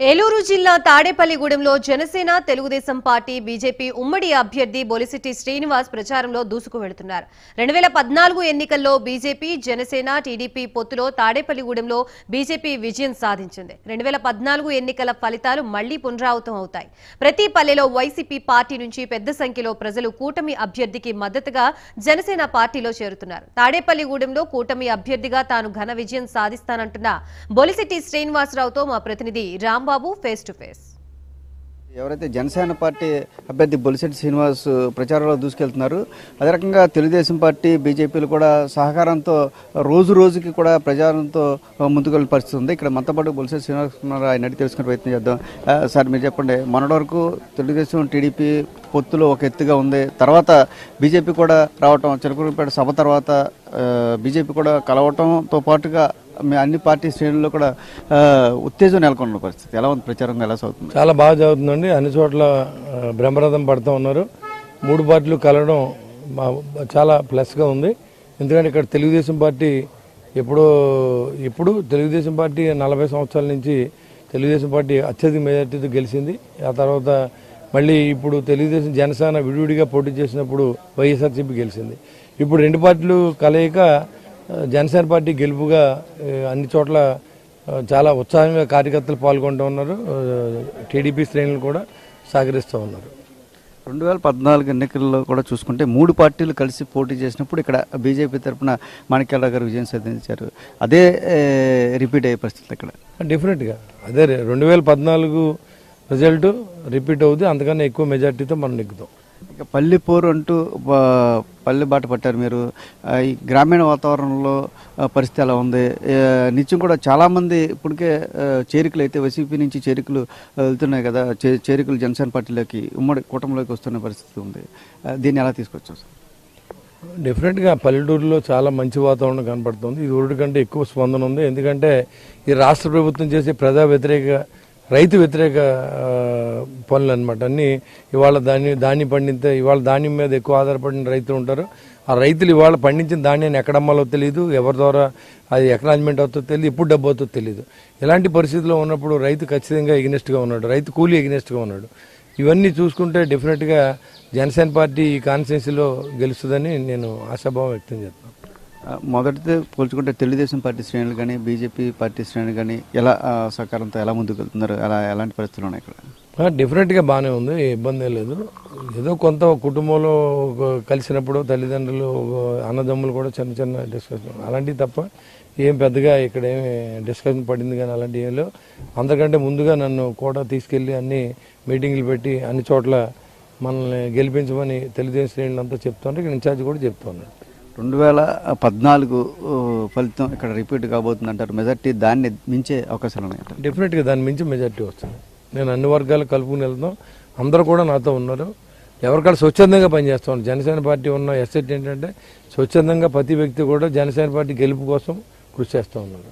ఏలూరు జిల్లా తాడేపల్లిగూడెంలో Janasena Telugu Desam party BJP ఉమ్మడి అభ్యర్థి బొలిశెట్టి శ్రీనివాస్ ప్రచారంలో దూసుకు వెళుతున్నారు. 2014 ఎన్నికల్లో బీజేపీ జనసేన టీడీపీ పొత్తులో తాడేపల్లిగూడెంలో బీజేపీ విజయం సాధించింది. 2014 ఎన్నికల ఫలితాలు మళ్లీ పునరావృతం అవుతాయి. ప్రతి పల్లెలో వైసీపీ పార్టీ నుంచి పెద్ద సంఖ్యలో ప్రజలు కూటమి అభ్యర్థికి మద్దతుగా జనసేన పార్టీలో చేరుతున్నారు. తాడేపల్లిగూడెంలో కూటమి అభ్యర్థిగా తాను ఘన విజయం సాధిస్తానంటున్న బొలిశెట్టి శ్రీనివాసరావుతో మా ప్రతినిధి Ram Babu face to face. ఎవరైతే జనసేన పార్టీ అభ్యర్థి బొలిశెట్టి శ్రీనివాస్ ప్రచారంలో దూసుకెళ్తున్నారు, అదే రకంగా తెలుగుదేశం పార్టీ బీజేపీలు కూడా సహకారంతో రోజు రోజుకి కూడా ప్రచారంతో ముందుకెళ్ళే పరిస్థితి ఉంది. ఇక్కడ మనతో పాటు బొలిశెట్టి శ్రీనివాస్ ఉన్నారు, ఆయన అడిగి తెలుసుకునే ప్రయత్నం చేద్దాం. సార్, మీరు చెప్పండి, మొన్నటి వరకు తెలుగుదేశం టీడీపీ పొత్తులో ఒక ఎత్తుగా ఉంది, తర్వాత బీజేపీ కూడా రావటం, చిలకలూరిపేట సభ తర్వాత బీజేపీ కూడా కలవటంతో పాటుగా అన్ని పార్టీ శ్రేణుల్లో కూడా ఉత్తేజం నెలకొన్న పరిస్థితి ఎలా ఉంది? ప్రచారం ఎలా సాగుతుంది? చాలా బాగా జరుగుతుందండి. అన్ని చోట్ల బ్రహ్మరథం పడుతూ ఉన్నారు. మూడు పార్టీలు కలవడం చాలా ప్లస్గా ఉంది. ఎందుకంటే ఇక్కడ తెలుగుదేశం పార్టీ ఇప్పుడు తెలుగుదేశం పార్టీ 40 సంవత్సరాల నుంచి తెలుగుదేశం పార్టీ అత్యధిక మెజార్టీతో గెలిచింది. ఆ తర్వాత మళ్ళీ ఇప్పుడు తెలుగుదేశం జనసేన విడివిడిగా పోటీ చేసినప్పుడు వైఎస్ఆర్సీపీ గెలిచింది. ఇప్పుడు రెండు పార్టీలు కలయిక జనసేన పార్టీ గెలుపుగా అన్ని చోట్ల చాలా ఉత్సాహంగా కార్యకర్తలు పాల్గొంటూ ఉన్నారు. టీడీపీ శ్రేణులు కూడా సహకరిస్తూ ఉన్నారు. 2014 ఎన్నికల్లో కూడా చూసుకుంటే మూడు పార్టీలు కలిసి పోటీ చేసినప్పుడు ఇక్కడ బీజేపీ తరఫున మాణిక్యాలరావు గారు విజయం సాధించారు. అదే రిపీట్ అయ్యే పరిస్థితి ఇక్కడ డెఫినెట్గా అదే 2014 రిజల్ట్ రిపీట్ అవుతుంది. అంతకన్నా ఎక్కువ మెజార్టీతో మనం నెగ్గుతాం. ఇక పల్లెపోరు అంటూ పల్లె బాట పట్టారు మీరు. ఈ గ్రామీణ వాతావరణంలో పరిస్థితి ఎలా ఉంది? నిత్యం కూడా చాలామంది ఇప్పటికే చేరికలు అయితే వైసీపీ నుంచి చేరికలు వెళ్తున్నాయి కదా, చేరికలు జనసేన పార్టీలోకి ఉమ్మడి కూటమిలోకి వస్తున్న పరిస్థితి ఉంది. దీన్ని ఎలా తీసుకొచ్చారు? డెఫినెట్గా పల్లెటూరులో చాలా మంచి వాతావరణం కనపడుతుంది. ఇది ఊరి కంటే ఎక్కువ స్పందన ఉంది. ఎందుకంటే ఈ రాష్ట్ర ప్రభుత్వం చేసే ప్రజా వ్యతిరేక రైతు వ్యతిరేక పనులు అనమాట. అన్నీ ఇవాళ ధాన్యం పండితే ఇవాళ ధాన్యం మీద ఎక్కువ ఆధారపడిన రైతులు ఉంటారు. ఆ రైతులు ఇవాళ పండించిన ధాన్యాన్ని ఎక్కడ అమ్మాలో తెలియదు, ఎవరి ద్వారా అది ఎక్నాలజ్మెంట్ అవుతుందో తెలియదు, ఎప్పుడు డబ్బు అవుతుందో తెలియదు. ఇలాంటి పరిస్థితుల్లో ఉన్నప్పుడు రైతు ఖచ్చితంగా ఎగ్నెస్ట్గా ఉన్నాడు, రైతు కూలీ ఎగ్నెస్ట్గా ఉన్నాడు. ఇవన్నీ చూసుకుంటే డెఫినెట్గా జనసేన పార్టీ ఈ కాన్స్టిట్యున్సీలో గెలుస్తుందని నేను ఆశాభావం వ్యక్తం చేస్తున్నాను. మొదటితో పోల్చుకుంటే తెలుగుదేశం పార్టీ శ్రేణులు కానీ బీజేపీ పార్టీ శ్రేణులు కానీ ఎలా సహకారంతో ఎలా ముందుకు వెళ్తున్నారు? ఎలాంటి పరిస్థితులు ఉన్నాయి ఇక్కడ? డెఫినెట్గా బాగానే ఉంది, ఇబ్బంది లేదు. ఏదో కొంత కుటుంబంలో కలిసినప్పుడు తల్లిదండ్రులు అన్నదమ్ములు కూడా చిన్న చిన్న డిస్కషన్ అలాంటివి తప్ప ఏం పెద్దగా ఇక్కడ ఏమి డిస్కషన్ పడింది కానీ అలాంటివి ఏం లేవు. అందరికంటే ముందుగా నన్ను కూడా తీసుకెళ్లి అన్ని మీటింగ్లు పెట్టి అన్ని చోట్ల మనల్ని గెలిపించమని తెలుగుదేశం శ్రేణులంతా చెప్తుంటే ఇక్కడ ఇన్ఛార్జ్ కూడా చెప్తున్నాడు. 2014 ఫలితం ఇక్కడ రిపీట్ కాబోతుంది అంటారు. మెజార్టీ దాన్ని మించే అవకాశాలు ఉన్నాయి? డెఫినెట్గా దాన్ని మించి మెజార్టీ వస్తుంది. నేను అన్ని వర్గాలు కలుపుకుని వెళ్తాం. అందరూ కూడా నాతో ఉన్నారు. ఎవరికాళ్ళు స్వచ్ఛందంగా పనిచేస్తాం. జనసేన పార్టీ ఉన్న ఎస్సెట్ ఏంటంటే స్వచ్ఛందంగా ప్రతి వ్యక్తి కూడా జనసేన పార్టీ గెలుపు కోసం కృషి చేస్తూ ఉన్నారు.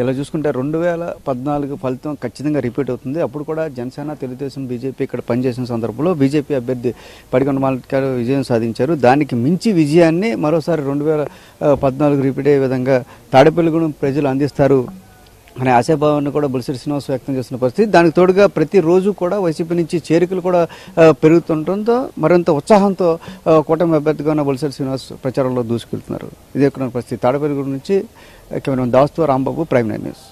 ఇలా చూసుకుంటే 2014 ఫలితం ఖచ్చితంగా రిపీట్ అవుతుంది. అప్పుడు కూడా జనసేన తెలుగుదేశం బీజేపీ ఇక్కడ పనిచేసిన సందర్భంలో బీజేపీ అభ్యర్థి పడికొండ మాణిక్యాలు విజయం సాధించారు. దానికి మించి విజయాన్ని మరోసారి 2014 రిపీట్ అయ్యే విధంగా తాడేపల్లిగూడెం ప్రజలు అందిస్తారు అనే ఆశాభావాన్ని కూడా బొలిశెట్టి శ్రీనివాస్ వ్యక్తం చేస్తున్న పరిస్థితి. దానికి తోడుగా ప్రతిరోజు కూడా వైసీపీ నుంచి చేరికలు కూడా పెరుగుతుండటంతో మరింత ఉత్సాహంతో కూటమి అభ్యర్థిగా ఉన్న బొలిశెట్టి శ్రీనివాస్ ప్రచారంలో దూసుకెళ్తున్నారు. ఇదే పరిస్థితి. తాడేపల్లిగూడెం నుంచి కెమెరామెన్ దాస్తో రాంబాబు, ప్రైమ్9 న్యూస్.